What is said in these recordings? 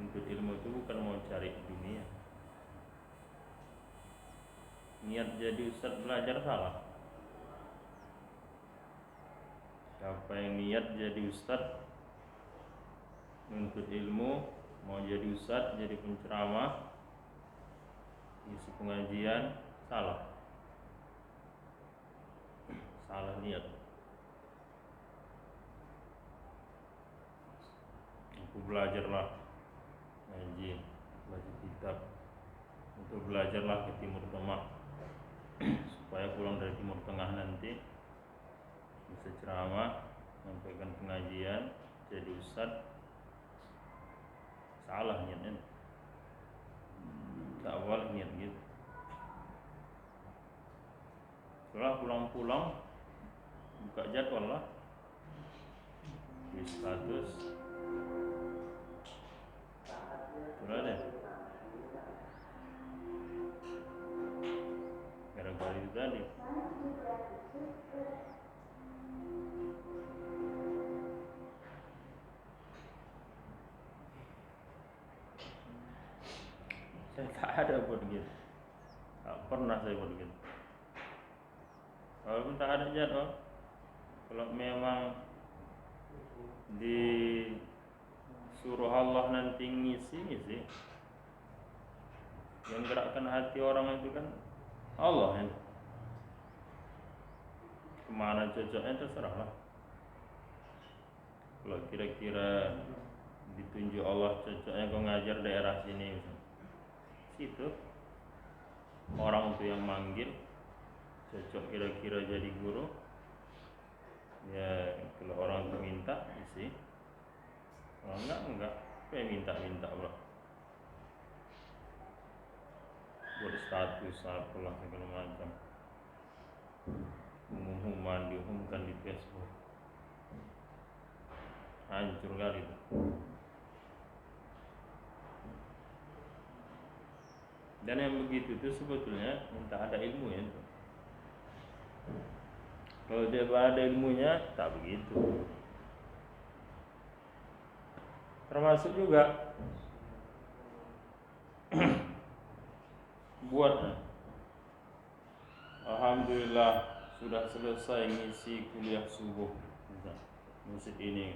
Menuntut ilmu itu bukan mau cari dunia. Niat jadi ustaz belajar salah. Siapa yang niat jadi ustaz menuntut ilmu, mau jadi ustaz, jadi penceramah, isi pengajian, salah niat. Aku belajarlah ngaji, baca kitab, untuk belajarlah ke Timur Tengah supaya pulang dari Timur Tengah nanti bisa ceramah, menyampaikan pengajian, jadi ustaz. Salah niatnya. Tak boleh niat gitu. Setelah pulang-pulang buka jadwal lah, di status itulah deh. Gara-gara itu tadi. Saya tak ada buat gitu. Tak pernah saya buat gitu. Walaupun tak ada jadwal, kalau memang disuruh Allah nanti ngisi. Yang gerakkan hati orang itu kan Allah ya. Kemana cocoknya terserah lah. Kalau kira-kira ditunjuk Allah cocoknya kau ngajar daerah sini misalnya, situ orang itu yang manggil, cocok kira-kira jadi guru ya. Kalau orang itu minta isi, kalau enggak minta pula buat status apalah segala macam, diumumkan di Facebook, hancur kali itu. Dan yang begitu itu sebetulnya minta ada ilmu ya itu. Kalau dia ada ilmunya tak begitu. Termasuk juga buat alhamdulillah sudah selesai ngisi kuliah subuh masjid ini,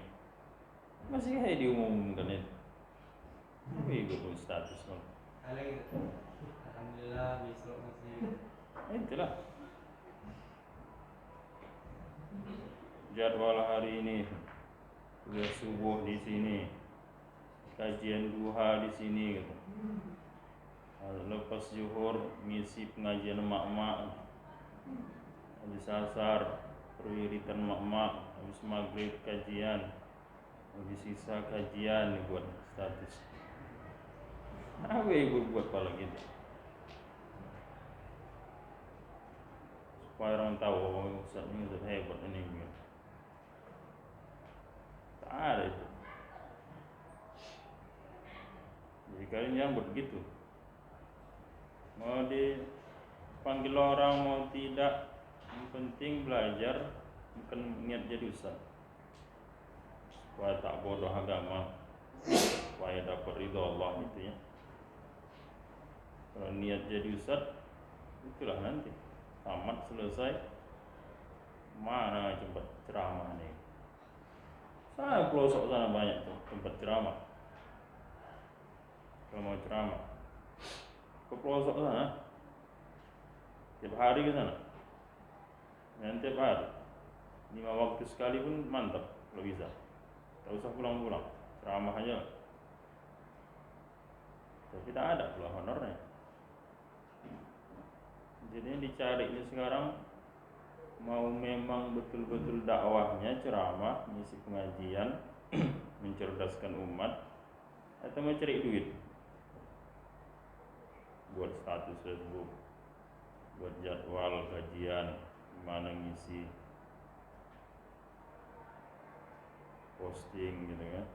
masih kayak diumumkan itu. Tapi ikut status kan. Alhamdulillah besok masih. Itulah jadwal hari ini, kuliah subuh di sini, kajian duha di sini gitu. Lepas zuhur ngisi pengajian emak-emak, habis asar perwiritan emak-emak, habis maghrib kajian, habis sisa kajian buat status. Apa ibu buat kalau gitu? Supaya orang tahu bahwa ustaz ini ustaz hebat ini gitu. Tak ada itu. Jadi kalian jangan buat begitu. Mau dipanggil orang mau tidak, yang penting belajar, bukan niat jadi ustaz. Supaya tak bodoh agama, supaya dapat ridha Allah itu ya. Kalau niat jadi ustaz, itulah nanti tamat selesai, mana tempat ceramah nih? Saya pelosok sana banyak tuh tempat ceramah. Kalau mau ceramah ke pelosok sana, tiap hari ke sana, dan tiap hari 5 waktu sekali pun mantap kalau bisa. Tak usah pulang-pulang, ceramah aja. Tapi tak ada pula honornya. Jadi yang dicari ini sekarang, mau memang betul-betul dakwahnya ceramah, mengisi pengajian, mencerdaskan umat, atau mau cari duit buat status Facebook, buat jadwal kajian, mana ngisi posting gitu kan.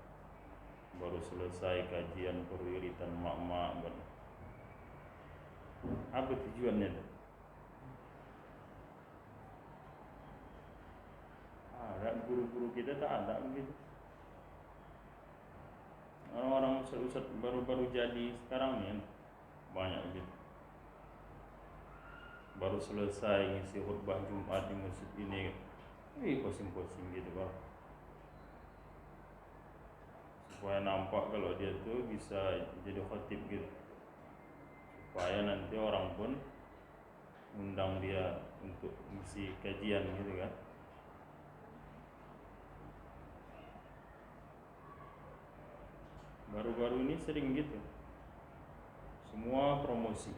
Baru selesai kajian perwiritan mak-mak, apa tujuannya tuh? Ada guru-guru kita tak ada begitu. Orang-orang orang ustaz baru-baru jadi sekarang nih banyak gitu. Baru selesai ngisi khutbah Jumat di masjid ini, posting-posting gitu bang, supaya nampak kalau dia tuh bisa jadi khatib gitu, supaya nanti orang pun undang dia untuk ngisi kajian gitu kan. Baru-baru ini sering gitu, semua promosi.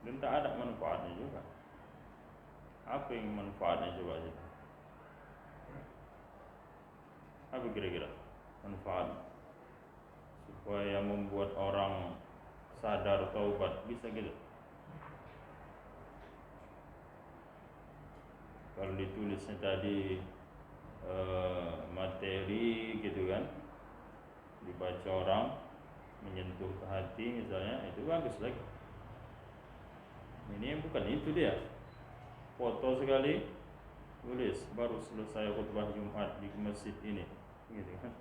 Dan tak ada manfaatnya juga. Apa yang manfaatnya coba aja? Apa kira-kira manfaat supaya membuat orang sadar taubat, bisa gitu? Kalau ditulisnya tadi materi gitu kan, dibaca orang, menyentuh ke hati misalnya, itu bagus lagi. Ini bukan itu dia, foto sekali tulis baru selesai khutbah Jumat di masjid ini gitu kan.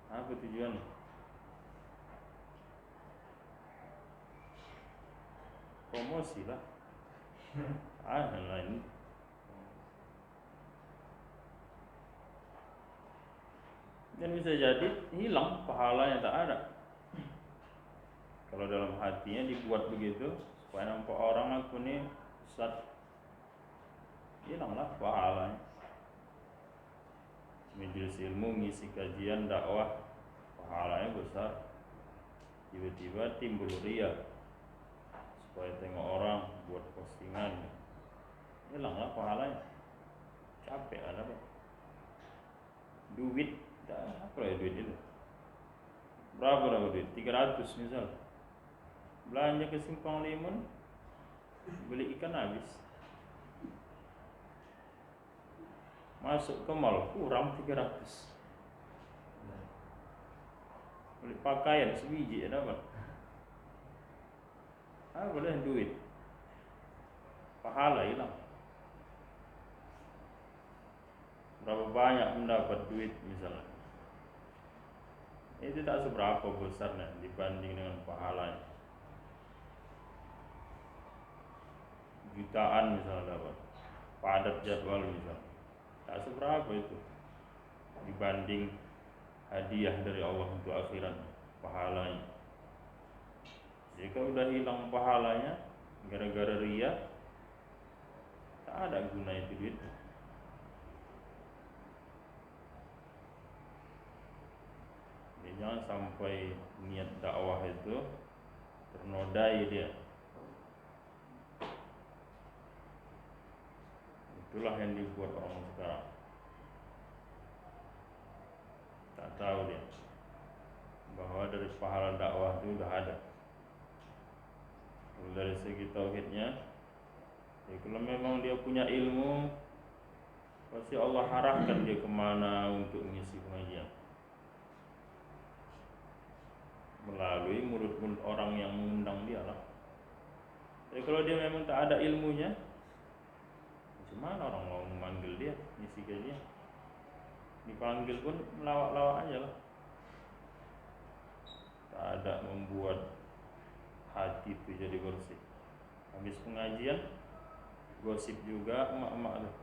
Apa tujuannya? Promosi lah. Lain. Dan bisa jadi hilang pahalanya, tak ada. Kalau dalam hatinya dibuat begitu supaya nampak orang aku nih ustaz, hilanglah pahalanya. Majelis ilmu, ngisi kajian, dakwah, pahalanya besar. Tiba-tiba timbul riya, supaya tengok orang, buat postingan, hilanglah pahalanya. Capek ada apa? Duit, apa ya duit itu? Berapa duit? 300 misal. Belanja ke Simpang Limun, beli ikan habis. Masuk ke mall, kurang 300. Beli pakaian sebiji dapat. Boleh duit. Pahala hilang. Berapa banyak mendapat duit misalnya, itu tak seberapa besarnya dibanding dengan pahalanya. Jutaan misalnya dapat, padat jadwal misalnya, tak seberapa itu dibanding hadiah dari Allah untuk akhirat, pahalanya. Jika udah hilang pahalanya gara-gara riya, tak ada guna itu duit. Jangan sampai niat dakwah itu ternodai dia. Itulah yang dibuat orang sekarang. Tak tahu dia bahwa dari pahala dakwah itu sudah ada. Dari segi tauhidnya, kalau memang dia punya ilmu, pasti Allah arahkan dia kemana untuk mengisi pengajian, melalui mulut-mulut orang yang mengundang dia lah. Jadi kalau dia memang tak ada ilmunya, gimana orang mau memanggil dia ngisi kajian? Dipanggil pun melawak-lawak aja lah. Tak ada membuat hati itu jadi bersih. Habis pengajian, gosip juga emak-emak tuh,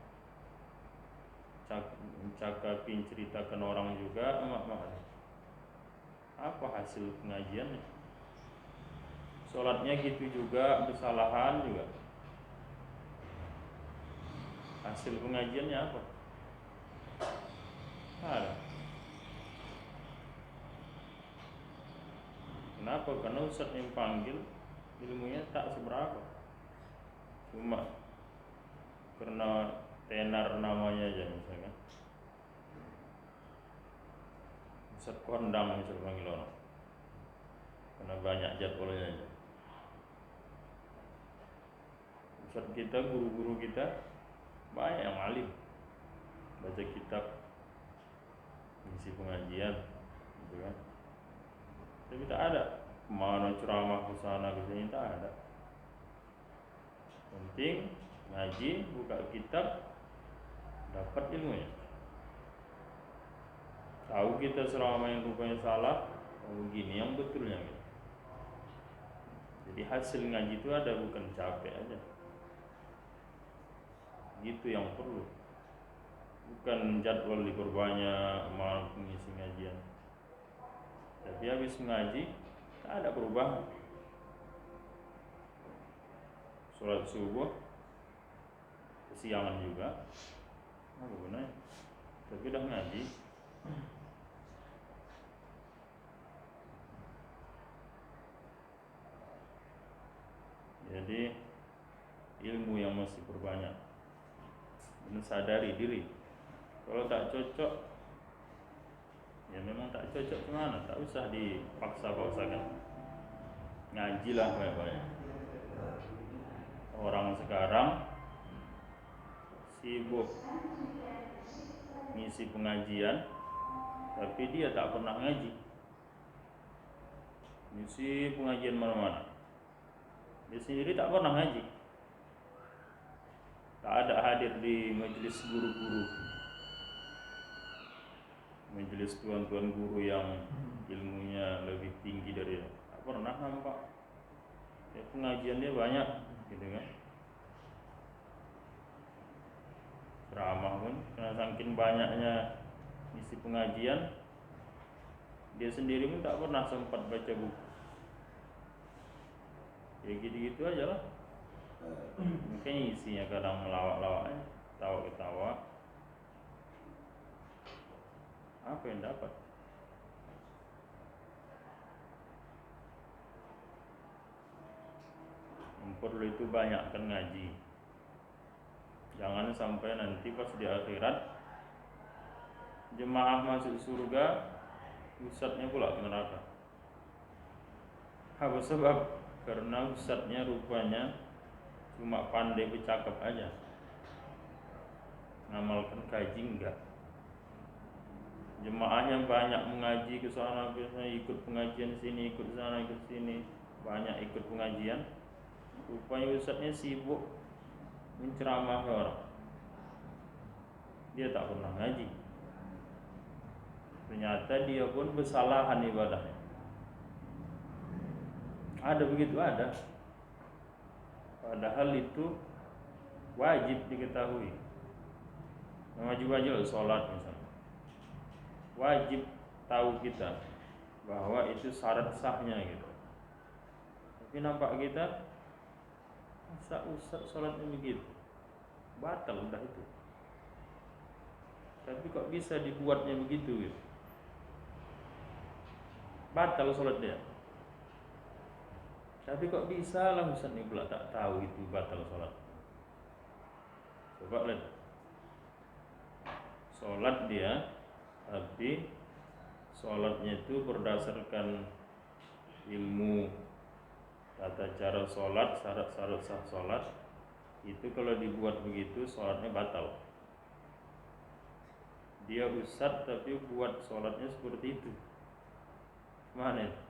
cakapin, ceritakan orang juga emak-emak tuh. Apa hasil pengajiannya? Sholatnya gitu juga, kesalahan juga. Hasil pengajiannya apa? Ada. Kenapa? Karena ustaz yang panggil ilmunya tak seberapa, cuma karena tenar namanya aja misalnya. Ustaz kondang misalnya panggil orang, karena banyak jadwalnya aja. Ustaz kita, guru-guru kita banyak yang alim, baca kitab, ngisi pengajian gitu kan. Tapi tak ada mana ceramah ke sana ke sini, tak ada. Penting ngaji, buka kitab, dapat ilmunya. Tahu kita selama yang rupanya salah, begini yang betulnya gitu. Jadi hasil ngaji itu ada, bukan capek aja. Gitu yang perlu. Bukan jadwal diperbanyak sama pengisi ngajian. Tapi habis ngaji tak ada perubahan. Sholat subuh kesiangan juga, apa gunanya? Tapi udah ngaji. Jadi ilmu yang mesti perbanyak, dan sadari diri. Kalau tak cocok, ya memang tak cocok, gimana? Tak usah dipaksa-paksakan. Ngajilah banyak-banyak. Orang sekarang sibuk ngisi pengajian, tapi dia tak pernah ngaji. Ngisi pengajian mana-mana, dia sendiri tak pernah ngaji. Tak ada hadir di majelis guru-guru, majelis tuan-tuan guru yang ilmunya lebih tinggi dari dia. Tak pernah nampak. Ya, pengajian dia banyak, gitu kan. Ceramah pun, karena saking banyaknya isi pengajian, dia sendiri pun tak pernah sempat baca buku. Ya gitu-gitu aja lah. Mungkin isinya kadang melawak-lawak, tawa-ketawa. Apa yang dapat? Yang perlu itu banyakkan ngaji. Jangan sampai nanti pas di akhirat jemaah masuk surga, ustadznya pula ke neraka. Apa sebab? Karena ustadznya rupanya cuma pandai bercakap aja, ngamalkan kaji enggak. Jemaahnya banyak mengaji ke sana, ikut pengajian sini, ikut sana, ikut sini, banyak ikut pengajian. Rupanya ustadznya sibuk menceramah orang. Dia tak pernah ngaji. Ternyata dia pun bersalahan ibadahnya. Ada begitu, ada. Padahal itu wajib diketahui. Wajib-wajib sholat misalnya, wajib tahu kita bahwa itu syarat sahnya gitu. Tapi nampak kita, masa ustaz sholatnya begitu, batal udah itu. Tapi kok bisa dibuatnya begitu gitu, batal sholat dia. Tapi kok bisa lah ustaz ini pula tak tahu itu batal sholat. Coba lihat, sholat dia, tapi sholatnya itu berdasarkan ilmu tata cara sholat, syarat-syarat sah sholat. Itu kalau dibuat begitu sholatnya batal. Dia ustaz tapi buat sholatnya seperti itu, mana itu?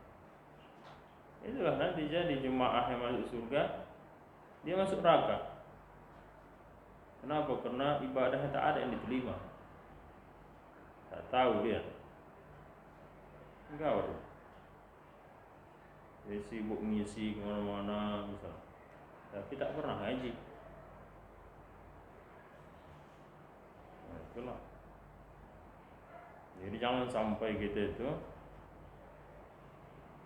Itulah nanti jadi jemaah yang masuk surga, dia masuk neraka. Kenapa? Karena ibadahnya tak ada yang diterima. Tak tahu dia. Enggak waduh. Dia sibuk ngisi kemana-mana misalnya, tapi tak pernah ngaji. Nah, itulah. Jadi jangan sampai kita itu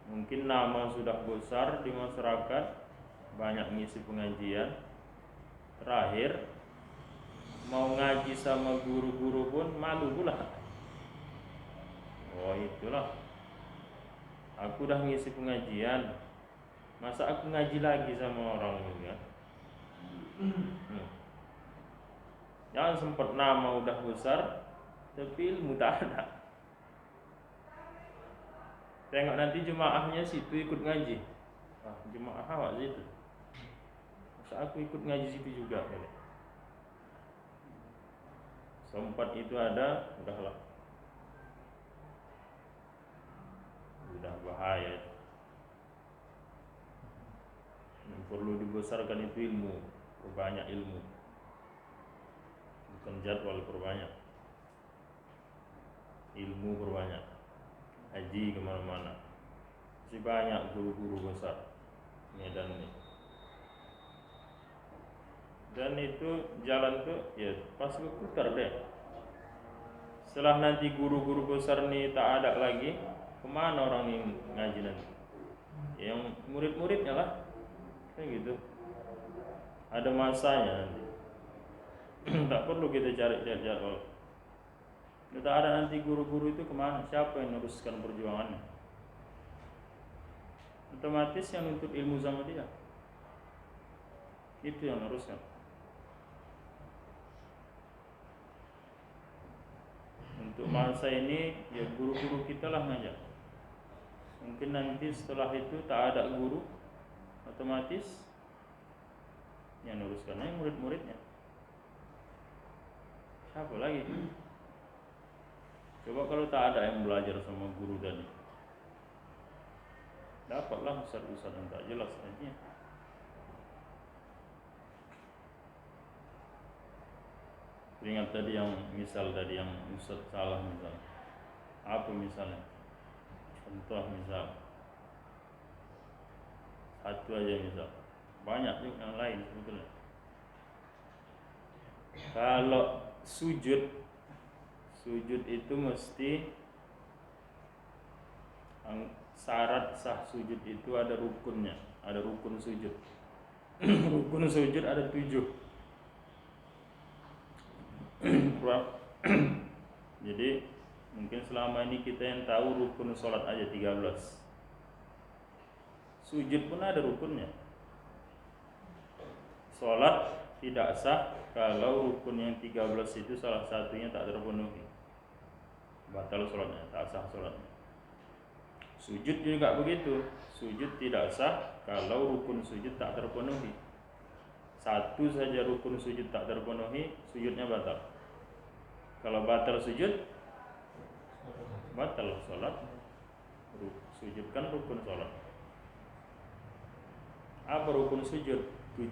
mungkin nama sudah besar di masyarakat, banyak ngisi pengajian, terakhir mau ngaji sama guru-guru pun malu pula. Oh itulah, aku udah ngisi pengajian, masa aku ngaji lagi sama orang juga. Jangan sempat nama udah besar tapi ilmu tak ada. Tengok nanti jemaahnya situ ikut ngaji. Jemaah awak situ, masa aku ikut ngaji situ juga kali. Sempat itu ada, udahlah, udah bahaya. Yang perlu dibesarkan itu ilmu, perbanyak ilmu, bukan jadwal perbanyak, ilmu perbanyak, haji kemana-mana. Masih banyak guru-guru besar Medan ini. Dan itu jalan tuh ya pas berputar deh. Setelah nanti guru-guru besar ini tak ada lagi, kemana orang ini ngaji nanti? Yang murid-muridnya lah, kayak gitu. Ada masanya nanti. Tak perlu kita cari jadwal. Kita ada nanti guru-guru itu kemana? Siapa yang meneruskan perjuangannya? Otomatis yang nuntut ilmu sama dia, itu yang meneruskan. Untuk masa ini ya guru-guru kita lah ngajar. Mungkin nanti setelah itu tak ada guru, otomatis yang meneruskannya murid-muridnya. Siapa lagi? Coba kalau tak ada yang belajar sama guru tadi, dapatlah ustaz-ustaz yang tak jelas aja. Ingat tadi yang misal tadi yang ustaz salah misal. Apa misalnya? Contoh misal. Satu aja misal. Banyak juga yang lain sebetulnya. Kalau sujud itu mesti syarat sah sujud itu ada rukunnya, ada rukun sujud. Rukun sujud ada 7. Jadi mungkin selama ini kita yang tahu rukun sholat aja 13. Sujud pun ada rukunnya. Sholat tidak sah kalau rukun yang 13 itu salah satunya tak terpenuhi, batal sholatnya, tak sah sholatnya. Sujud juga begitu. Sujud tidak sah kalau rukun sujud tak terpenuhi. Satu saja rukun sujud tak terpenuhi, sujudnya batal. Kalau batal sujud, batal sholat. Sujud kan rukun sholat. Apa rukun sujud? 7.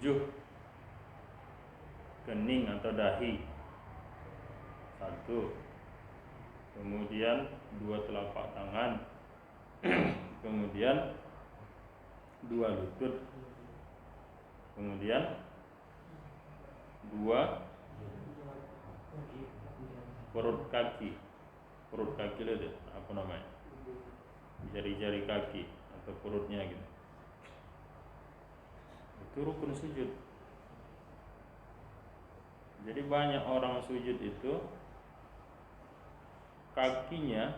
Kening atau dahi 1. Kemudian 2 telapak tangan. Kemudian 2 lutut. Kemudian 2 perut kaki. Perut kaki itu apa namanya? Jari-jari kaki atau perutnya gitu. Itu rukun sujud. Jadi banyak orang sujud itu kakinya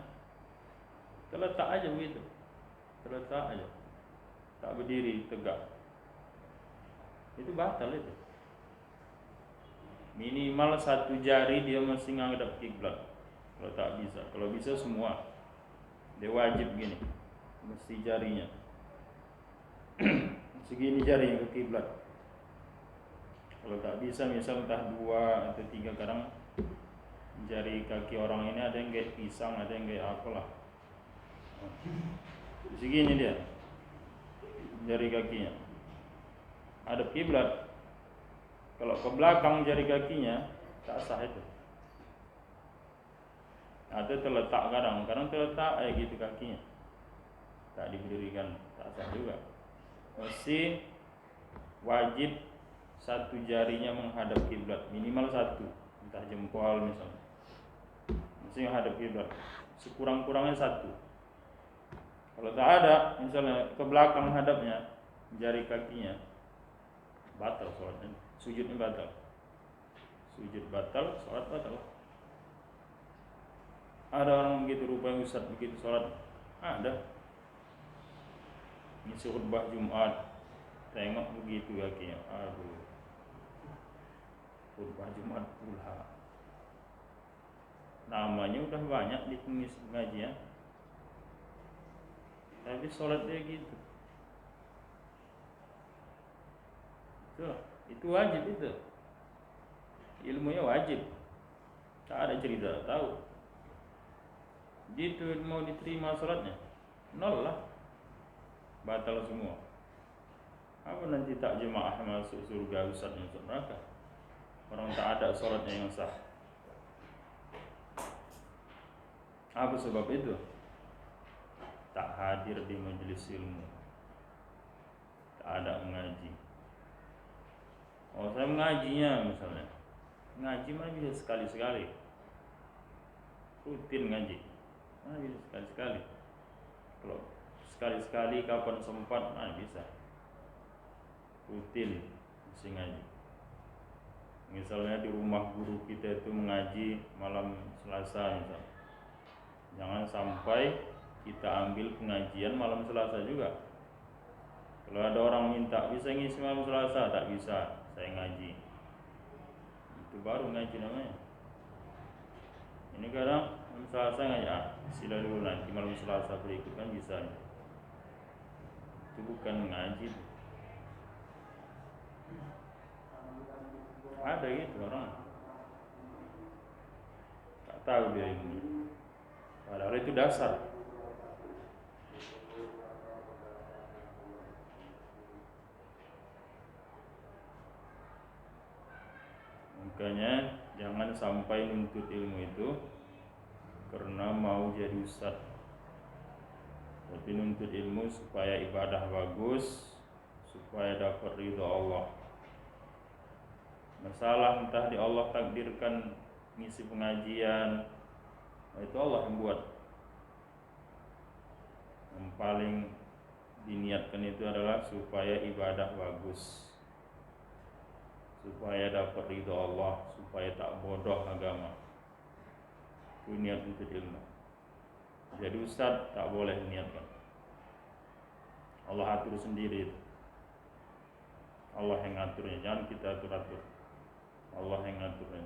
terletak aja begitu. Terletak aja. Tak berdiri tegak. Itu batal itu. Minimal 1 jari dia mesti ngadap kiblat. Kalau tak bisa, kalau bisa semua. Dia wajib gini. Mesti jarinya. Segini jarinya ke kiblat. Kalau tak bisa misal entah 2 atau 3, kadang jari kaki orang ini ada yang kayak pisang, ada yang kayak apalah. Segini dia. Jari kakinya. Hadap kiblat. Kalau ke belakang jari kakinya tak sah itu. Atau terletak kadang terletak gitu kakinya. Tak diberdirikan, tak sah juga. Mesti wajib 1 jarinya menghadap kiblat, minimal 1, entah jempol misalnya. Mesti menghadap kiblat. Sekurang-kurangnya 1. Kalau tak ada, misalnya ke belakang hadapnya jari kakinya, batal sholatnya. Sujudnya batal. Sujud batal, sholat batal. Ada orang begitu rupanya ustaz begitu sholat. Ada. Ngisi khutbah Jumat, tengok begitu kakinya. Aduh. Khutbah Jumat pula. Namanya udah banyak di pengisi pengajian. Tapi sholat dia gitu. Itu wajib itu. Ilmunya wajib. Tak ada cerita tahu. Gitu mau diterima sholatnya, 0 lah. Batal semua. Apa nanti tak jemaah masuk surga, ustaz masuk neraka? Orang tak ada sholatnya yang sah. Apa sebab itu? Tak hadir di majelis ilmu, tak ada mengaji. Oh, saya mengajinya misalnya, ngaji mah bisa sekali-sekali, rutin ngaji, bisa sekali-sekali. Kalau sekali-sekali kapan sempat, bisa rutin mesti ngaji. Misalnya di rumah guru kita itu mengaji malam Selasa misalnya, jangan sampai kita ambil pengajian malam Selasa juga. Kalau ada orang minta, bisa ngisi malam Selasa, tak bisa, saya ngaji. Itu baru ngaji namanya. Ini kadang malam Selasa ngaji, sila dulu nanti malam Selasa berikut kan bisa. Itu bukan ngaji. Ada gitu orang, tak tahu dia ini. Padahal itu dasar. Makanya jangan sampai nuntut ilmu itu karena mau jadi ustaz, tapi nuntut ilmu supaya ibadah bagus, supaya dapat ridho Allah. Masalah entah di Allah takdirkan ngisi pengajian, itu Allah yang buat. Yang paling diniatkan itu adalah supaya ibadah bagus, supaya dapat ridho Allah, supaya tak bodoh agama. Itu niat untuk ilmu. Jadi ustaz tak boleh niatkan. Allah atur sendiri itu. Allah yang ngaturnya, jangan kita atur-atur. Allah yang ngaturnya.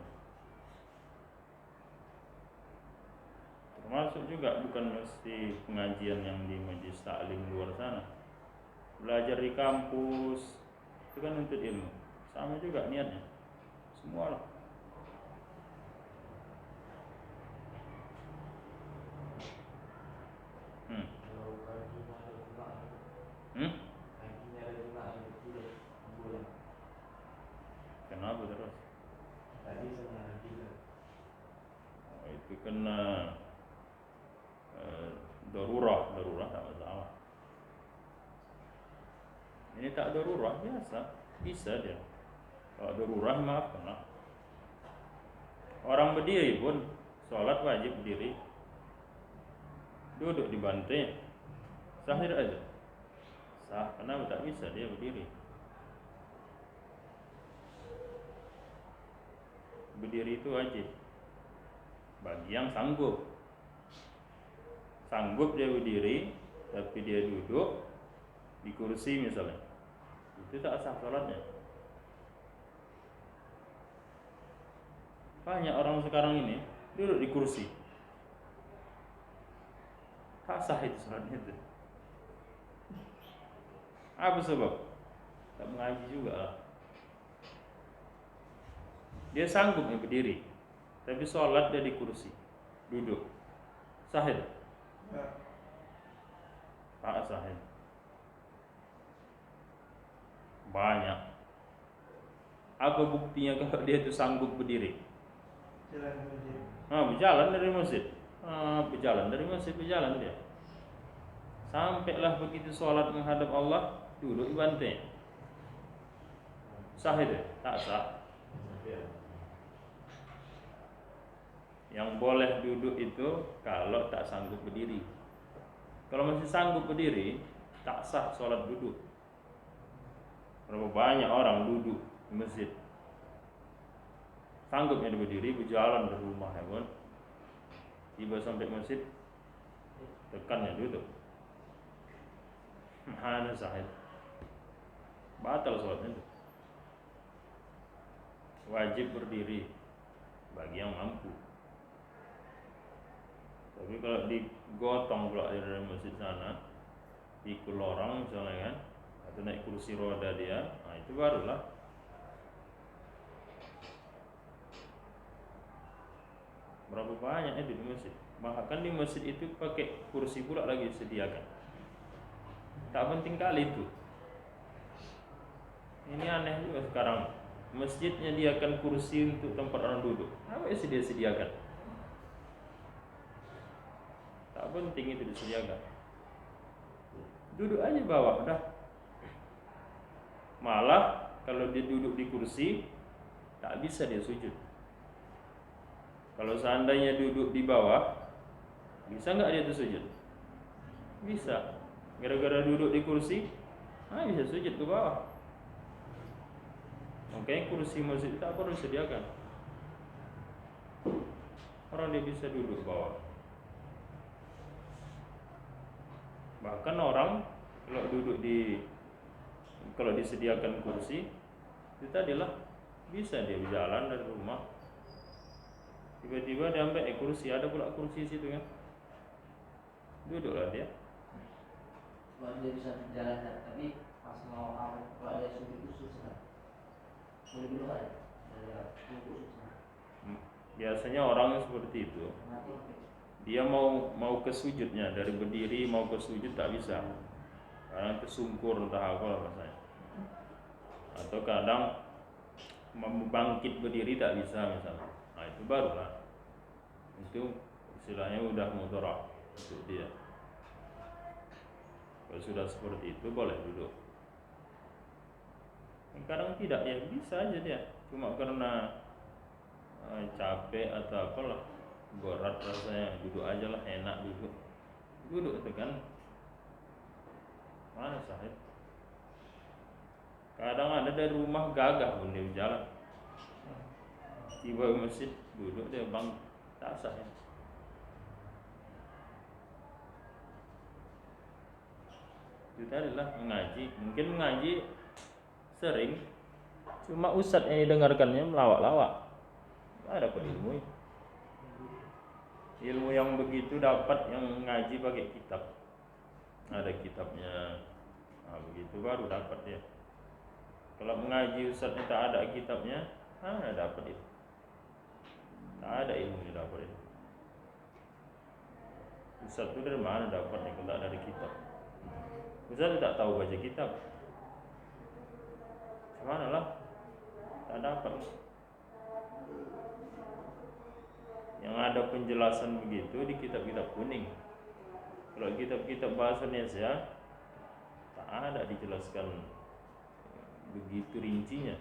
Termasuk juga bukan mesti pengajian yang di majelis taklim luar sana. Belajar di kampus itu kan untuk ilmu. Sama juga niatnya. Semua lah. Kenapa terus? Itu kena darurah tak masalah. Ini tak darurah biasa, bisa dia. Kalau darurah maafkan lah. Orang berdiri pun sholat wajib berdiri. Duduk di bantai sah tidak aja? Sah, kenapa tak bisa dia berdiri? Berdiri itu wajib bagi yang sanggup. Sanggup dia berdiri tapi dia duduk di kursi misalnya, itu tak sah sholatnya. Banyak orang sekarang ini duduk di kursi, tak sah itu sholatnya itu. Apa sebab? Tak mengaji juga lah. Dia sanggup berdiri, tapi sholat dia di kursi, duduk, sah itu? Tak sah itu. Banyak. Apa buktinya kalau dia itu sanggup berdiri? Berjalan dari masjid. Berjalan dia. Sampailah begitu sholat menghadap Allah, duduk di bantai. Sah itu? Tak sah. Yang boleh duduk itu kalau tak sanggup berdiri. Kalau masih sanggup berdiri, tak sah sholat duduk. Berapa banyak orang duduk di masjid, sanggupnya berdiri, berjalan dari rumah ya kan, tiba sampai masjid, tekannya duduk. Mana sahid? Batal sholatnya itu. Wajib berdiri bagi yang mampu. Tapi kalau digotong pula dari masjid sana, pikul orang misalnya kan, atau naik kursi roda dia, itu barulah. Berapa banyak itu di masjid. Bahkan di masjid itu pakai kursi pula lagi disediakan. Tak penting kali itu. Ini aneh juga sekarang. Masjid menyediakan kursi untuk tempat orang duduk. Apa yang dia sediakan? Tak penting itu disediakan. Duduk aja bawah dah. Malah kalau dia duduk di kursi, tak bisa dia sujud. Kalau seandainya duduk di bawah, bisa nggak dia itu sujud? Bisa. Gara-gara duduk di kursi, bisa sujud ke bawah. Makanya kursi masjid tak perlu disediakan. Orang dia bisa duduk bawah. Bahkan orang kalau disediakan kursi, itu tadilah bisa dia berjalan dari rumah. Tiba-tiba dia sampai kursi, ada pula kursi situ kan. Duduklah dia. Kalau dia bisa berjalan, tapi pas mau kalau ada sujud khusus kan, boleh dulu kan? Biasanya orang seperti itu. Dia mau ke sujudnya, dari berdiri mau ke sujud tak bisa, karena tersungkur entah apa rasanya. Atau kadang bangkit berdiri tak bisa misalnya. Nah itu barulah, itu istilahnya udah mudarat untuk dia. Kalau sudah seperti itu boleh duduk. Kadang tidak, ya bisa aja dia, cuma karena capek atau apalah, berat rasanya, duduk aja lah, enak duduk itu kan. Mana sahib? Kadang ada dari rumah gagah pun dia berjalan, tiba ke masjid duduk dia bang, tak sah ya. Itu tadi lah mengaji, mungkin mengaji sering, cuma ustadz yang didengarkannya melawak-lawak, tak dapat ilmu. Ilmu yang begitu dapat yang ngaji pakai kitab, ada kitabnya, nah begitu baru dapat dia. Kalau mengaji ustadznya tak ada kitabnya, mana dapat itu? Tak ada ilmu yang dapat itu. Ustadz itu dari mana dapatnya kalau tak dari kitab? Ustadz tak tahu baca kitab, mana lah, tak dapat. Yang ada penjelasan begitu di kitab-kitab kuning. Kalau kitab-kitab bahasa Indonesia tak ada dijelaskan begitu rincinya.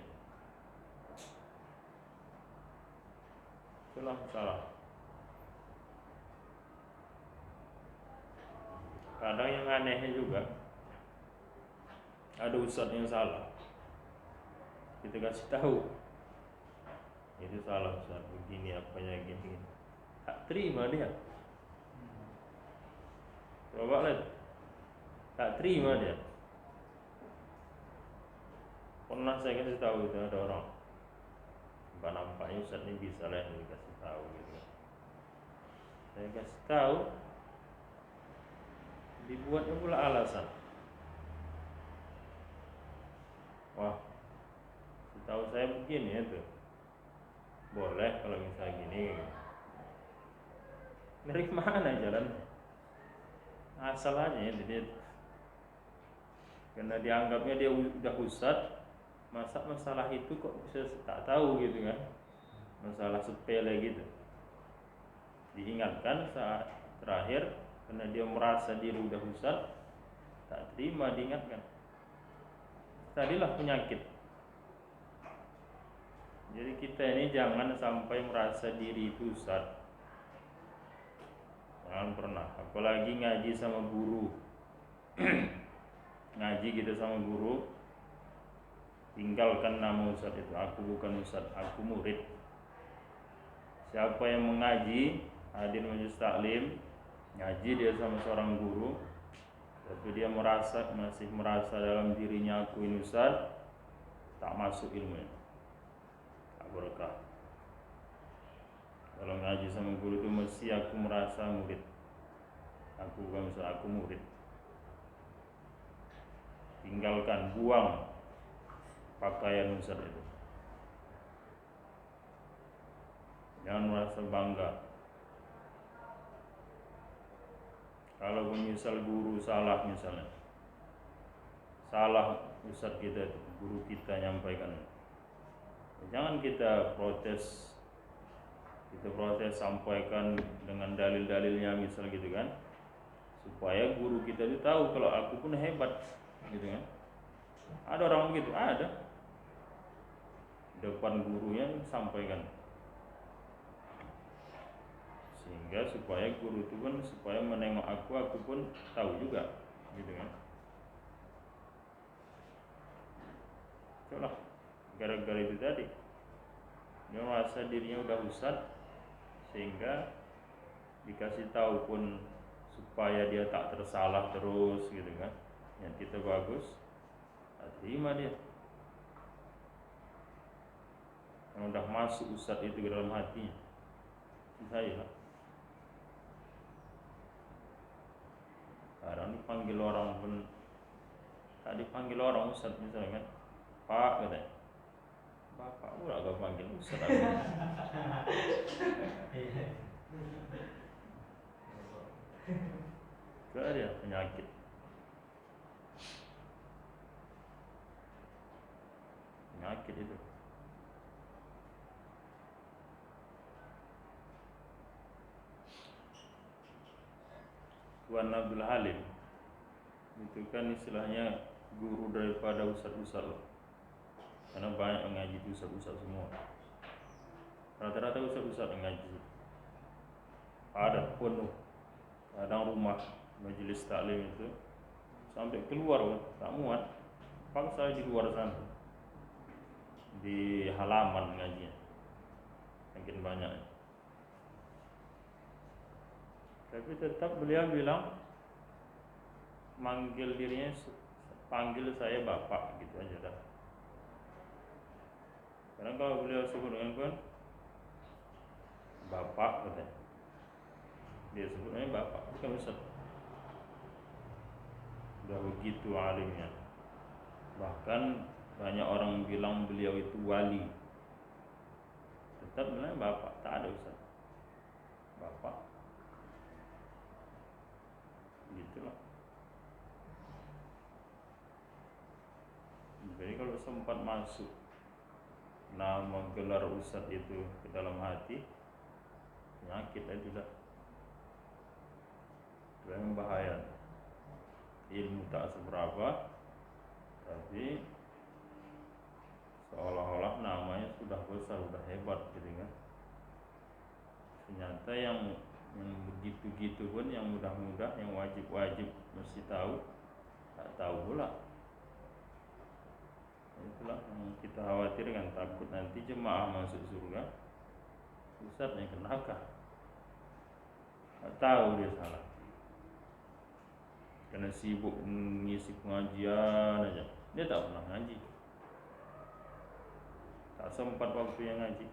Itulah salah. Kadang yang anehnya juga, ada ustadz yang salah, kita kasih tahu itu salah ustadz, begini apanya gini, tak terima dia. Coba lihat, tak terima dia. Pernah saya kasih tahu itu ada orang, nampaknya ustadz ini bisa lah dikasih tahu gitu. Saya kasih tahu, dibuatnya pula alasan. Wah, tahu saya begini ya tuh, boleh kalau misalnya gini. Dari mana jalan? Asal aja ya dia. Karena dianggapnya dia udah ustadz, masa masalah itu kok bisa tak tahu gitu kan? Masalah sepele gitu. Diingatkan saat terakhir, karena dia merasa diri udah ustadz, tak terima diingatkan. Tadilah penyakit. Jadi kita ini jangan sampai merasa diri itu ustadz. Jangan pernah, apalagi ngaji sama guru. Ngaji kita sama guru, tinggalkan nama ustadz itu. Aku bukan ustadz, aku murid. Siapa yang mengaji, hadir majelis taklim, ngaji dia sama seorang guru, tapi dia masih merasa dalam dirinya aku ini ustadz, tak masuk ilmunya, tak berkah. Kalau ngaji sama guru itu mesti aku merasa murid, aku bukan ustadz, aku murid. Tinggalkan, buang pakaian ustadz itu. Jangan merasa bangga. Kalau misal guru salah, misalnya salah ustadz kita, guru kita nyampaikan, jangan kita protes, sampaikan dengan dalil-dalilnya misal gitu kan. supaya guru kita itu tahu kalau aku pun hebat, gitu kan. Ada orang begitu, ada. Depan gurunya sampaikan, sehingga supaya guru itu pun supaya menengok aku pun tahu juga, gitu kan. Itulah gara-gara itu tadi dia merasa dirinya udah ustad, sehingga dikasih tahu pun supaya dia tak tersalah terus, gitu kan. Yang kita bagus, tak terima dia. Yang udah masuk ustad itu ke dalam hatinya, saya lah. Sekarang dipanggil orang pun tak dipanggil orang ustad misalnya kan, Pak katanya, bapak pula gak panggil ustad aku. Gak ada penyakit. Penyakit itu. Tuan Abdul Halim itu kan istilahnya guru daripada ustad-ustad loh. Karena banyak yang ngaji itu ustad-ustad semua. Rata-rata ustad-ustad yang ngaji. Ada penuh. Kadang rumah majelis taklim itu sampai keluar, tak muat, paksa di luar sana, di halaman ngajinya, makin banyak. Tapi tetap beliau bilang, manggil dirinya, panggil saya bapak, gitu aja dah. Karena kalau beliau sebut dengan pun bapak katanya, dia sebutnya bapak, bukan ustaz. Sudah begitu alimnya. Bahkan banyak orang bilang beliau itu wali. Tetap bilang bapak, tak ada ustaz. Bapak. Gitulah. Jadi kalau sempat masuk nama gelar ustaz itu ke dalam hati, penyakit itu dah. Itu yang bahaya. Ilmu tak seberapa, tapi seolah-olah namanya sudah besar, sudah hebat, gitu kan. Ternyata yang begitu-gitu pun, yang mudah-mudah, yang wajib-wajib mesti tahu, tak tahu pula. Itulah yang kita khawatirkan, takut nanti jemaah masuk surga, ustadznya kenapa? Tak tahu dia salah. Karena sibuk mengisi pengajian aja, dia tak pernah ngaji, tak sempat waktu yang ngaji,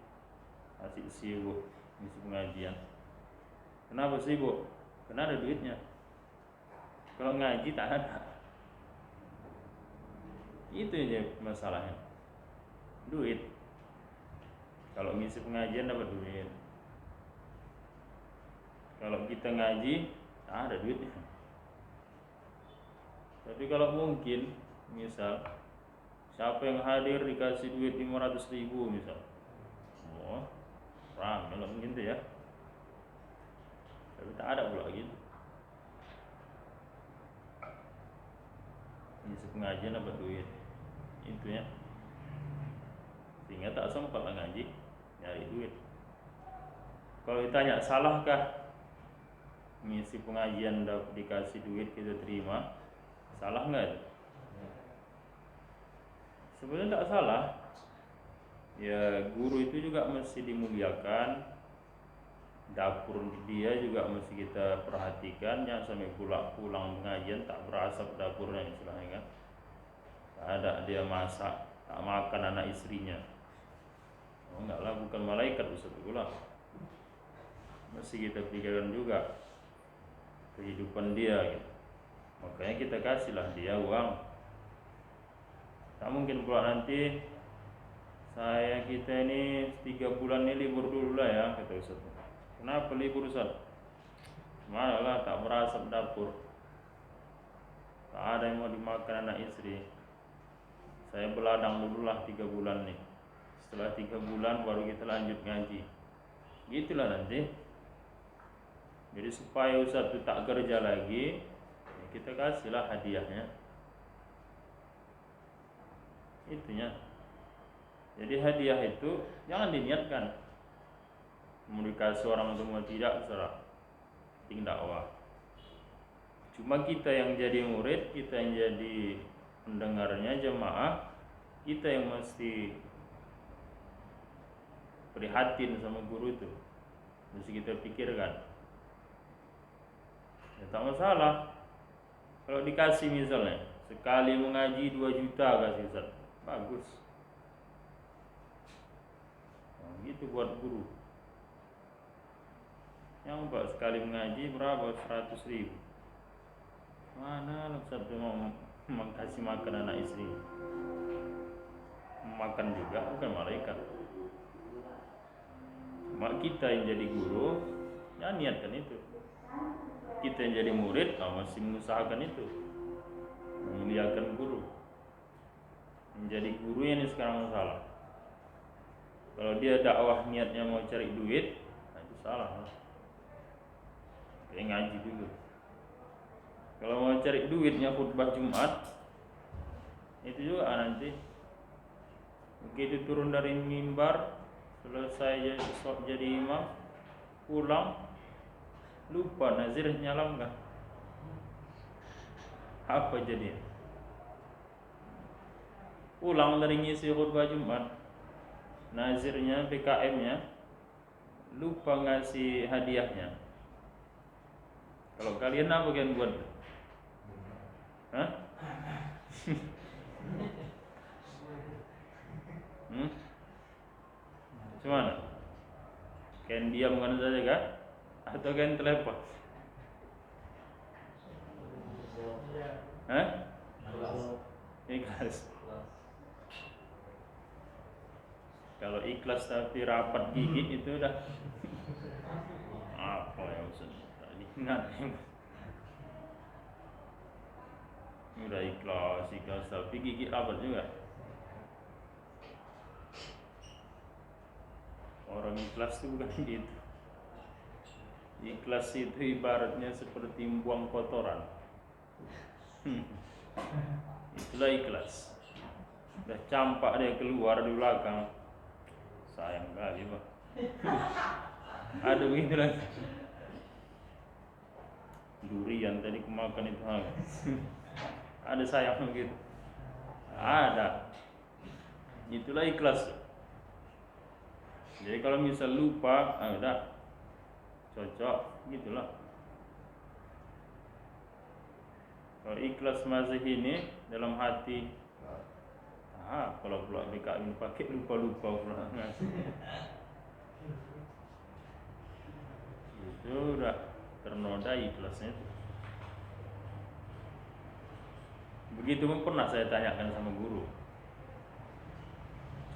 masih sibuk mengisi pengajian. Kenapa sibuk? Karena ada duitnya. Kalau ngaji tak ada. Itu aja masalahnya, duit. Kalau mengisi pengajian dapat duit, kalau kita ngaji tak ada duitnya. Tapi kalau mungkin, misal siapa yang hadir dikasih duit 500.000 misal, oh, ramai lah mungkin tu ya. Tapi tak ada pula gitu. Ngisi pengajian dapat duit, itu ya. Sehingga tak sempat lah ngaji, nyari duit. Kalau ditanya salahkah ngisi pengajian dikasih duit kita terima, salah enggak? Sebenarnya tak salah. Ya, guru itu juga mesti dimuliakan. Dapur dia juga mesti kita perhatikan, jangan sampai pulang pengajian tak berasap dapurnya istilahnya kan. Tak ada dia masak, tak makan anak istrinya. Oh enggak lah, bukan malaikat Ustaz pula. Mesti kita pikirkan juga kehidupan dia gitu. Makanya kita kasihlah dia uang. Tak mungkin pula nanti kita ini 3 bulan ini libur dulu lah ya, kata Ustaz. Kenapa libur Ustaz? Mana lah tak berasap dapur, tak ada yang mau dimakan anak istri. Saya beladang dulu lah 3 bulan nih. Setelah 3 bulan baru kita lanjut ngaji. Gitulah nanti. Jadi supaya Ustaz itu tak kerja lagi, ya kita kasihlah hadiahnya. Itunya. Jadi hadiah itu jangan diniatkan. Mau dikasih orang itu mau tidak, terserah. Penting dakwah. Cuma kita yang jadi murid, kita yang jadi pendengarnya, jemaah, kita yang mesti prihatin sama guru itu. Mesti kita pikirkan. Ya tak masalah. Kalau dikasih misalnya sekali mengaji 2 juta kasih Ustaz, bagus. Nah, gitu buat guru. Yang Pak sekali mengaji berapa? 100.000. Mana Ustaz mau kasih makan anak istri? Makan juga bukan malaikat. Cuma kita yang jadi guru, ya niatkan itu. Kita yang jadi murid, masih mengusahakan itu, memuliakan guru. Menjadi guru ini sekarang salah. Kalau dia dakwah niatnya mau cari duit, nah itu salah. Kayak ngaji dulu. Kalau mau cari duitnya khutbah Jumat, itu juga nanti begitu turun dari mimbar, selesai jadi imam, pulang lupa nazir nyala enggak? Apa jadi? Pulang dari ngisi khutbah Jumat, nazirnya, PKM-nya lupa ngasih hadiahnya. Kalau kalian apa kalian buat? Hah? Gimana? Kalian diam kan saja kah? Atau kalian telepon? Hah? Ikhlas. Kalau ikhlas tapi rapat gigi itu udah apa ya Ustaz? Ingat. Udah ikhlas tapi gigi rapat juga. Orang ikhlas itu bukan gitu. Ikhlas itu ibaratnya seperti buang kotoran. Itulah ikhlas. Udah campak dia keluar di belakang, sayang kali Pak. Ada begitu lagi. Durian tadi kemakan itu ada sayang begitu. Ada. Itulah ikhlas. Jadi kalau misal lupa, udah cocok gitulah. Kalau ikhlas masih ini dalam hati, kalau pula BKM pakai lupa-lupa pula itu udah ternoda ikhlasnya. Begitu pun pernah saya tanyakan sama guru,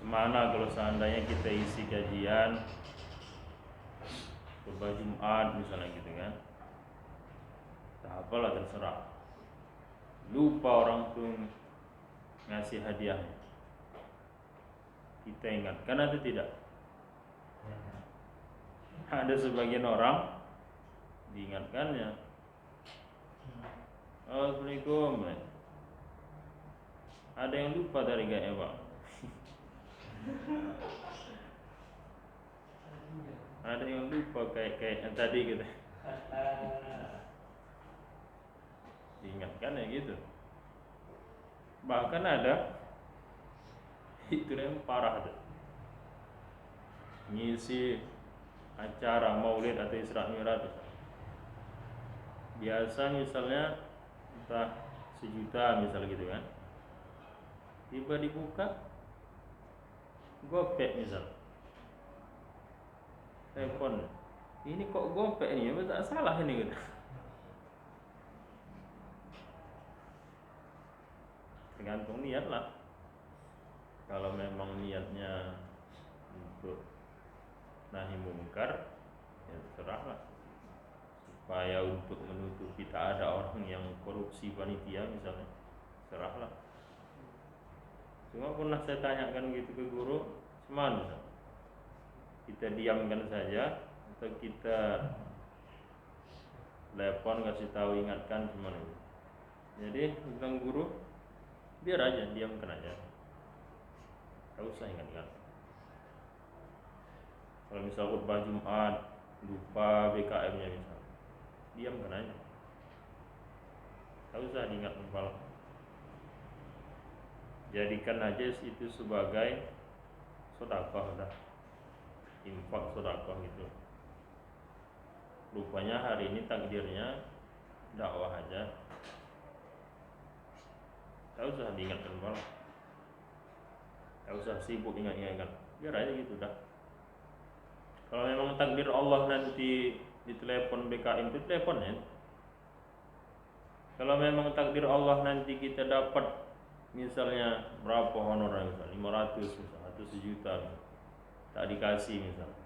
mana kalau seandainya kita isi kajian khutbah Jumat misalnya gitu kan, tak apalah terserah, lupa orang tuh ngasih hadiahnya, kita ingatkan atau tidak? Ada sebagian orang diingatkannya, Assalamualaikum, ada yang lupa dari gaya Pak. Ada yang lupa kayak yang tadi gitu. Diingatkan ya gitu. Bahkan ada itu yang parah tuh, ngisi acara maulid atau Isra Mi'raj. Biasa misalnya entah 1 juta misal gitu kan, tiba dibuka gopek misal, telepon, ini kok gopek ini, apa tak salah ini gitu. Tergantung niat lah. Kalau memang niatnya untuk nahi mungkar, ya terserahlah. Supaya untuk menutupi tak ada orang yang korupsi panitia misalnya, serahlah. Cuma pernah saya tanyakan gitu ke guru, cuman kita diamkan saja atau kita telepon kasih tahu ingatkan cuman itu. Jadi tentang guru biar aja, diamkan aja, tak usah ingat-ingat. Kalau misal khutbah Jumat lupa BKM-nya misal, diamkan aja, tak usah diingat kepala. Jadikan aja itu sebagai sedekah dah, infak sedekah gitu. Rupanya hari ini takdirnya dakwah aja, tak usah diingatkan kepala, tak usah sibuk ingat-ingat, biar aja gitu dah. Kalau memang takdir Allah nanti di telepon BKM itu telepon ya. Kalau memang takdir Allah nanti kita dapat misalnya berapa honorar misalnya 500 misalnya atau 1 juta misalnya, tak dikasih misalnya.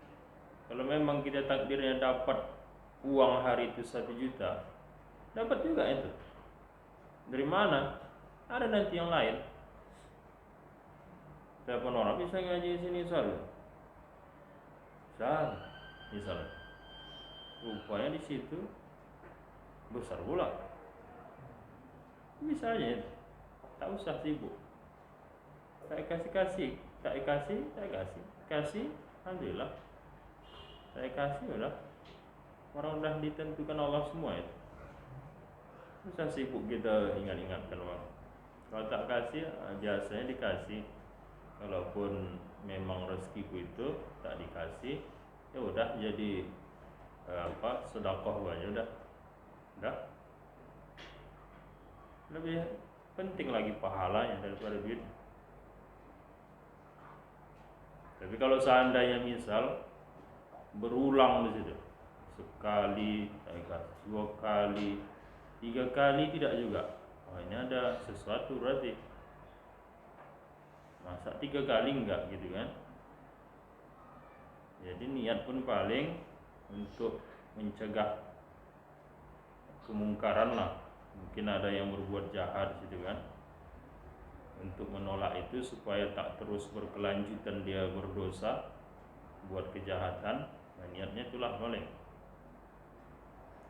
Kalau memang kita takdirnya dapat uang hari itu 1 juta, dapat juga itu. Dari mana? Ada nanti yang lain. Telepon orang bisa ngaji sini misalnya. Misalnya, rupanya di situ besar pula. Bisa aja, tak usah sibuk. Tak kasih, alhamdulillah. Tak kasih udah, orang udah ditentukan Allah semua itu. Tak usah sibuk kita ingat-ingatkan orang. Kalau tak kasih, biasanya dikasih. Kalaupun memang rezekiku itu tak dikasih, ya udah jadi sedekah aja udah lebih penting lagi pahalanya daripada duit. Tapi kalau seandainya misal berulang di situ, sekali, 2 kali, 3 kali tidak juga, ini ada sesuatu berarti. Masa 3 kali enggak gitu kan? Jadi niat pun paling untuk mencegah kemungkaran lah. Mungkin ada yang berbuat jahat gitu kan. Untuk menolak itu supaya tak terus berkelanjutan dia berdosa, buat kejahatan. Nah, niatnya itulah boleh.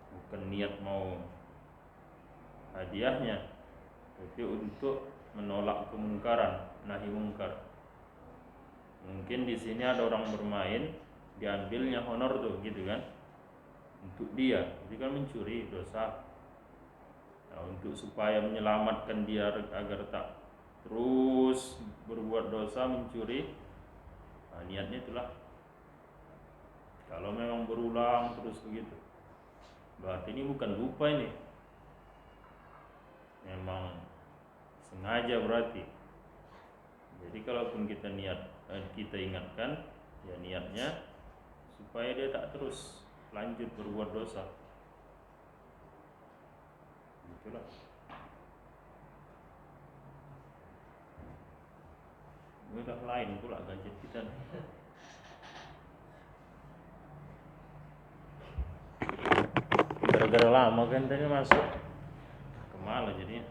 Bukan niat mau hadiahnya, tapi untuk menolak kemungkaran, nahi mungkar. Mungkin di sini ada orang bermain, diambilnya honor tuh gitu kan, untuk dia, itu kan mencuri dosa. Nah, untuk supaya menyelamatkan dia agar tak terus berbuat dosa mencuri, nah, niatnya itulah. Kalau memang berulang terus begitu, berarti ini bukan lupa, ini memang sengaja berarti. Jadi kalaupun kita kita ingatkan, ya niatnya supaya dia tak terus lanjut berbuat dosa. Itulah. Ini udah lain pula gadget kita. Gara-gara lama kan tadi masuk, kemana jadinya?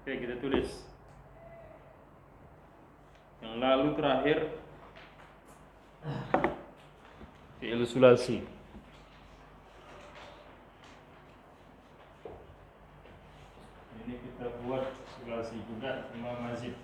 Oke, kita tulis. Yang lalu terakhir fi'il sulasi. Ini kita buat sulasi juga Imam Mazid.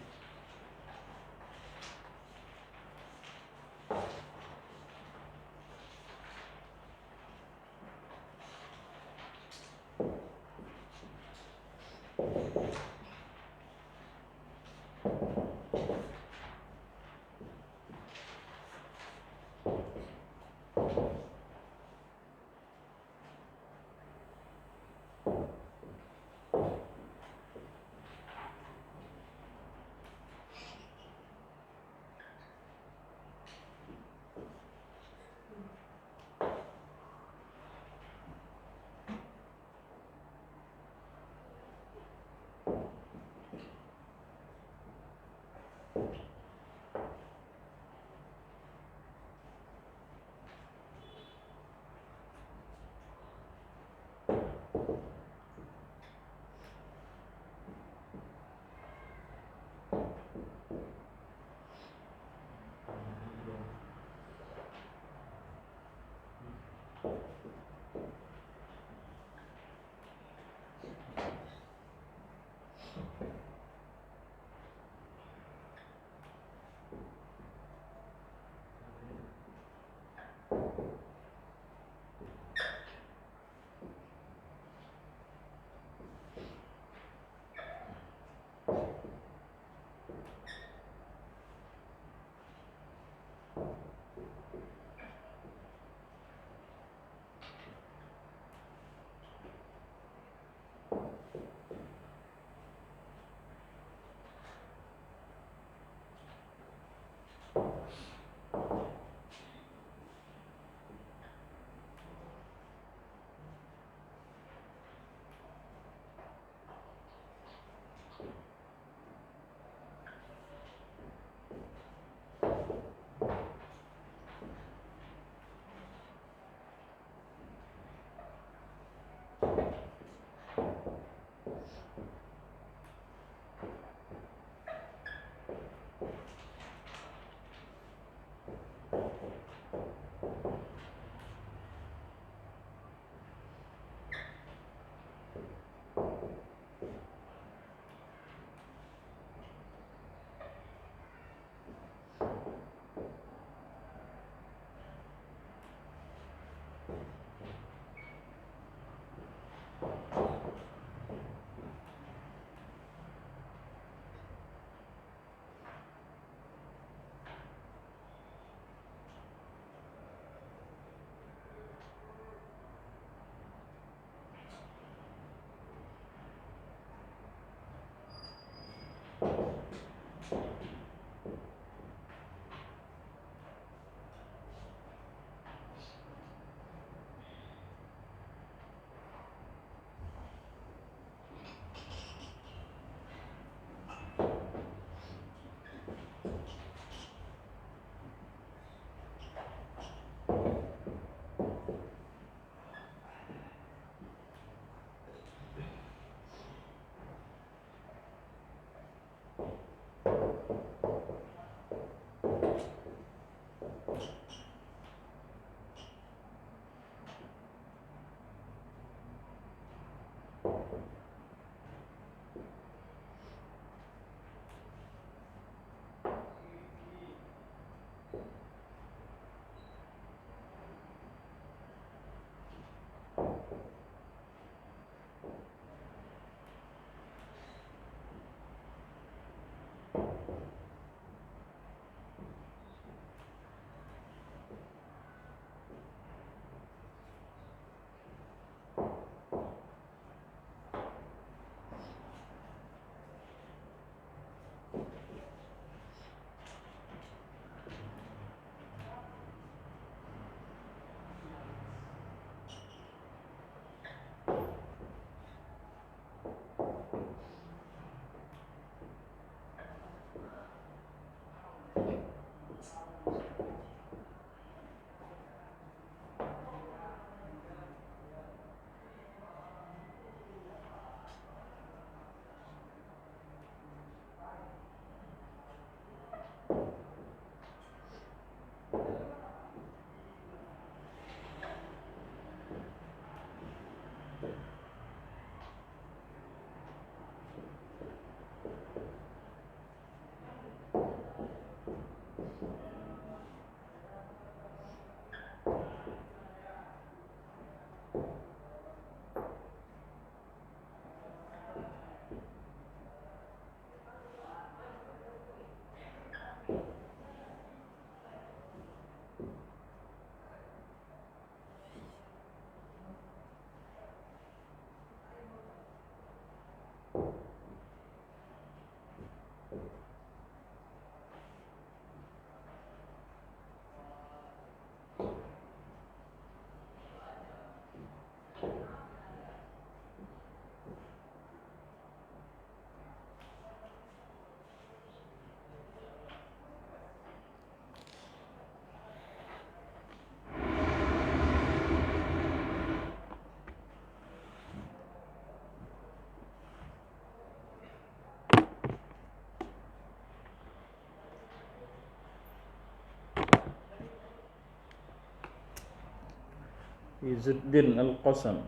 Izzuddin Al-Qasam,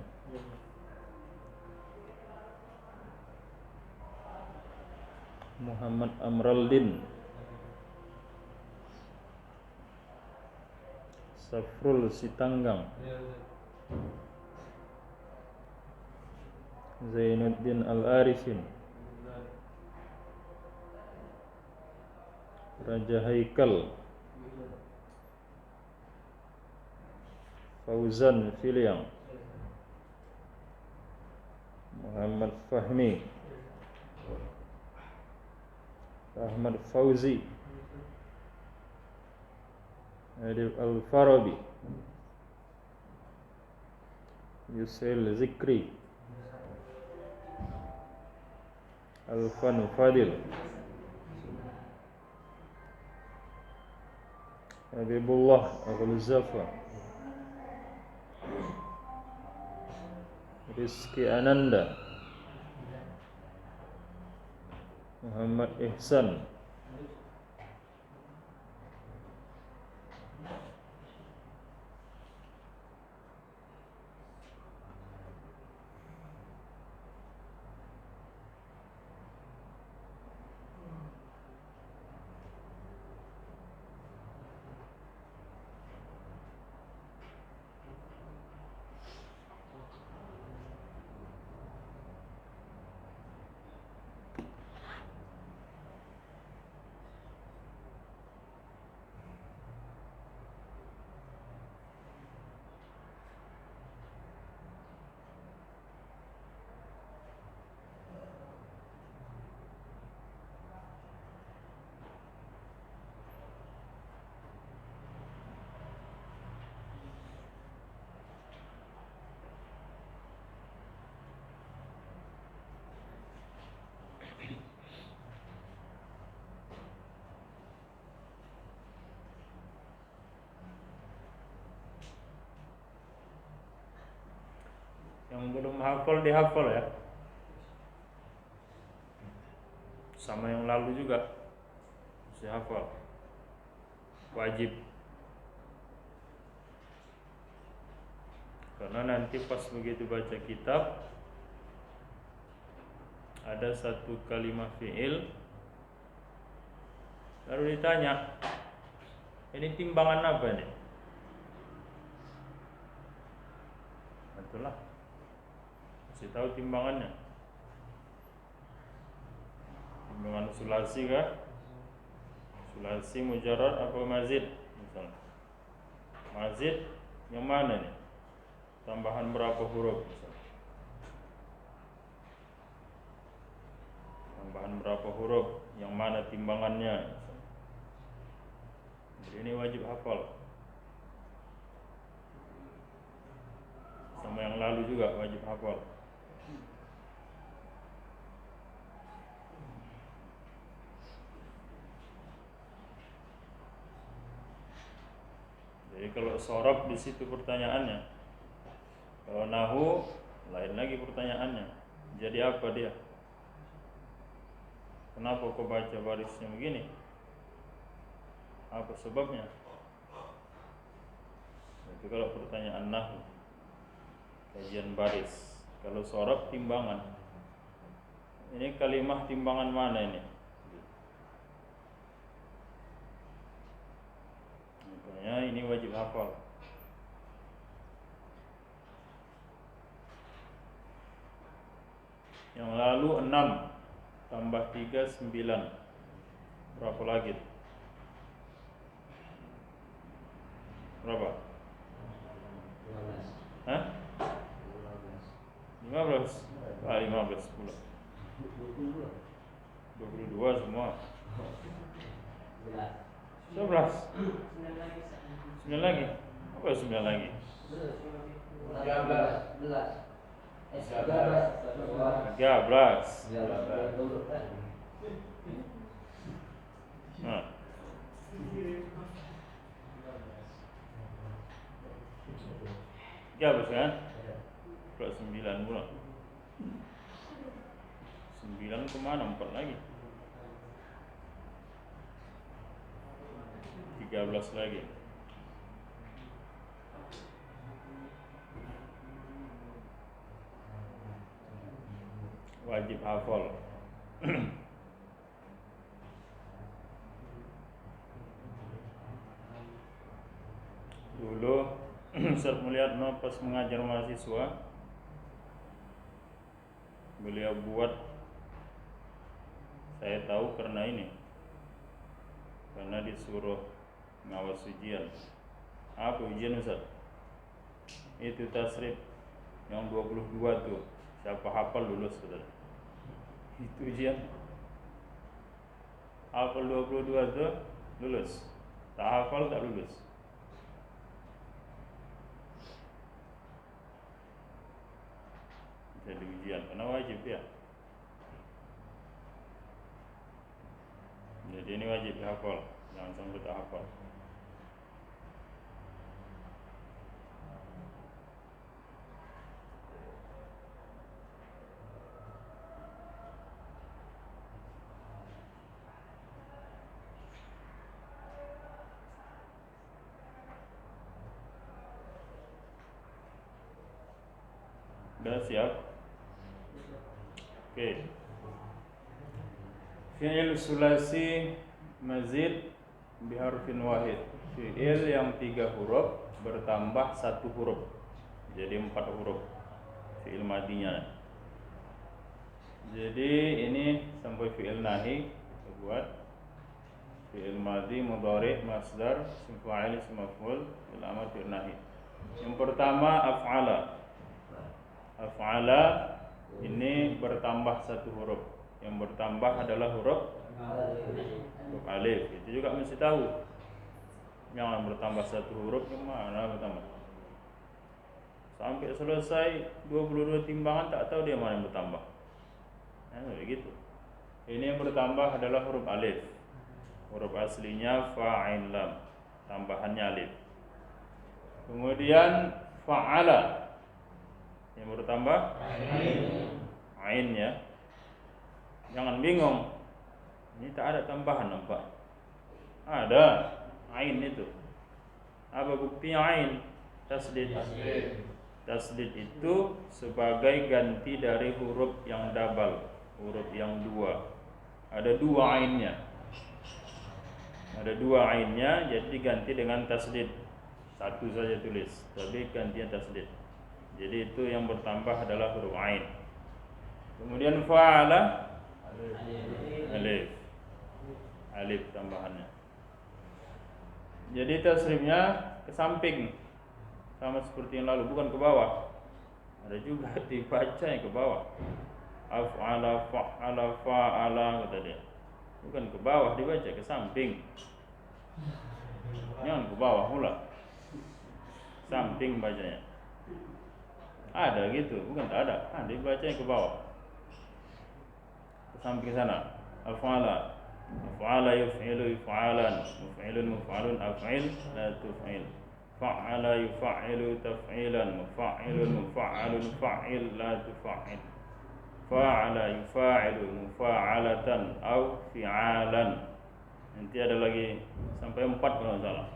Muhammad Amraldin, Safrul Sitanggang, Zainuddin Al-Arifin, Raja Haikal, Fauzan Filiang, Muhammad Fahmi, Ahmad Fauzi, Adib Al-Farabi, Yusail Zikri, Alfan Fadil, Habibullah Abdul Zafar, Rizki Ananda, Muhammad Ihsan, yang belum hafal dihafal ya, sama yang lalu juga mesti hafal, wajib, karena nanti pas begitu baca kitab ada satu kalimat fi'il lalu ditanya, ini timbangan apa nih? Itulah, mesti tahu timbangannya. Timbangan sulasi kah? Sulasi mujarrad apa mazid? Misalnya mazid yang mana nih? Tambahan berapa huruf misalnya? Tambahan berapa huruf? Yang mana timbangannya? Misalnya. Jadi ini wajib hafal. Sama yang lalu juga wajib hafal. Jadi kalau sorob di situ pertanyaannya, kalau nahu lain lagi pertanyaannya. Jadi apa dia? Kenapa kau baca barisnya begini? Apa sebabnya? Itu kalau pertanyaan nahu, kajian baris. Kalau sorob timbangan. Ini kalimah timbangan mana ini? Makanya ini wajib hafal. Yang lalu 6 tambah 3 9. Berapa lagi? Berapa? 15. Hah? 15. 15 pula. 22 semua. 11. 9 lagi. Apa 9 lagi? 13. Nah. 13 kan? Plus 9 pula. 9 kemana? 4 lagi. 13 lagi. wajib hafal. Dulu Ustaz Mulyadno pas mengajar mahasiswa, beliau buat, saya tahu karena ini, karena disuruh ngawas ujian. Apa ujian Ustaz? Itu tasrif yang 22 tuh, siapa hafal lulus Ustaz. Itu ujian. Hafal 22 tuh lulus, tak hafal tak lulus. Jadi ujian karena wajib ya. Jadi ini wajib dihafal, jangan sampai tak hafal. Sudah siap? Oke. Fi'il sulasi mazid biharfin wahid. Fi'il yang 3 huruf bertambah 1 huruf, jadi 4 huruf fi'il madinya. Jadi ini sampai fi'il nahi kita buat fi'il madi, mudhari, masdar, isim fa'il, isim maf'ul, fi'il amr, fi'il nahi. Yang pertama af'ala. Af'ala ini bertambah 1 huruf. Yang bertambah adalah huruf alif. Itu juga mesti tahu. Yang bertambah 1 huruf yang mana bertambah. Sampai selesai 22 timbangan tak tahu dia mana yang bertambah. Nah, begitu. Ini yang bertambah adalah huruf alif. Huruf aslinya fa'in lam, tambahannya alif. Kemudian fa'ala yang bertambah ain ya. Jangan bingung. Ini tak ada tambahan nampak. Ada ain itu. Apa buktinya ain? Tasdid. Tasdid itu sebagai ganti dari huruf yang double, huruf yang 2. Ada 2 ainnya. Ada 2 ainnya, jadi diganti dengan tasdid. 1 saja tulis, tapi gantinya tasdid. Jadi itu yang bertambah adalah huruf ain. Kemudian fa'ala alif. Alif tambahannya. Jadi tasrifnya ke samping, sama seperti yang lalu, bukan ke bawah. Ada juga dibacanya ke bawah. Af'ala, fa'ala, fa'ala kata dia. Bukan ke bawah dibaca, ke samping. Jangan ke bawah pula. Samping bacanya. Ada gitu, bukan tak ada. Dibacanya ke bawah. Ke samping sana. Af'ala, af'ala yuf'ilu yuf'alan, muf'ilun muf'alun, af'il la tuf'il. Fa'ala yuf'ilu taf'ilan, mufa'ilun mufa'alun, fa'il la tufa'il. Fa'ala yufa'ilu mufa'alatan au fi'alan. Nanti ada lagi sampai 4 kalau tidak salah.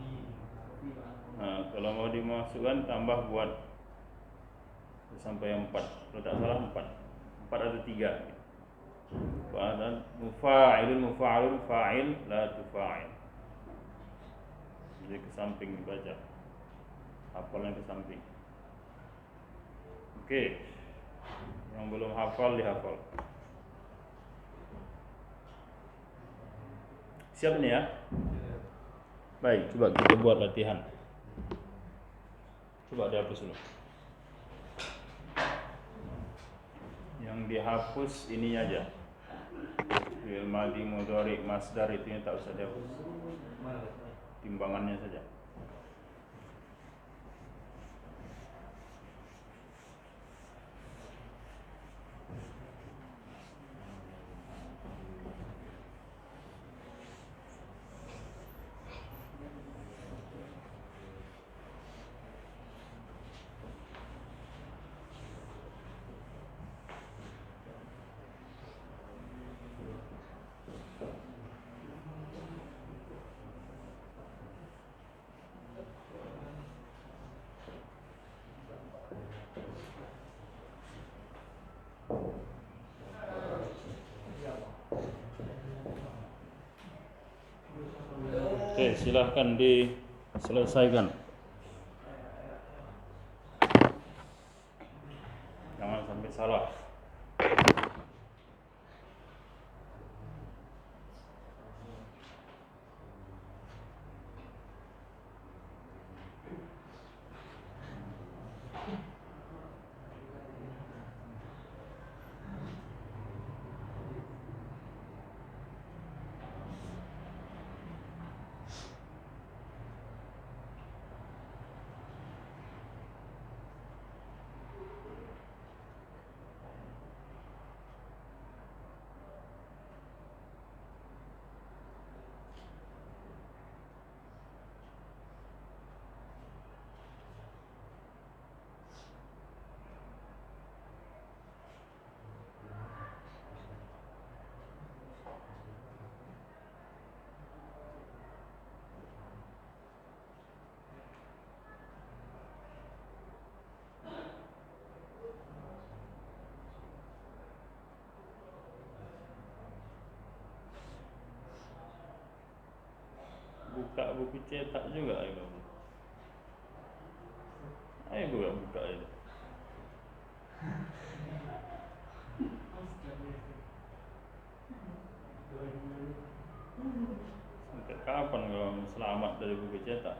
Nah, kalau mau dimasukkan tambah buat sampai 4. Kalau tak salah 4. 4 atau 3. Fa'alan mufa'ilun mufa'alun, fa'il la tufa'il. Jadi ke samping dibaca. Hafalnya ke samping. Oke. Yang belum hafal dihafal. Siap nih ya? Baik, coba kita buat latihan. Coba dihapus dulu. Yang dihapus ini aja. Fi'il madhi, mudhari, masdar itu yang tak usah dihapus. Timbangannya saja. silahkan diselesaikan. Jangan sampai salah. Buka buku cetak juga ayo kamu. Ayo buka itu. Sampai kapan kamu selamat dari buku cetak?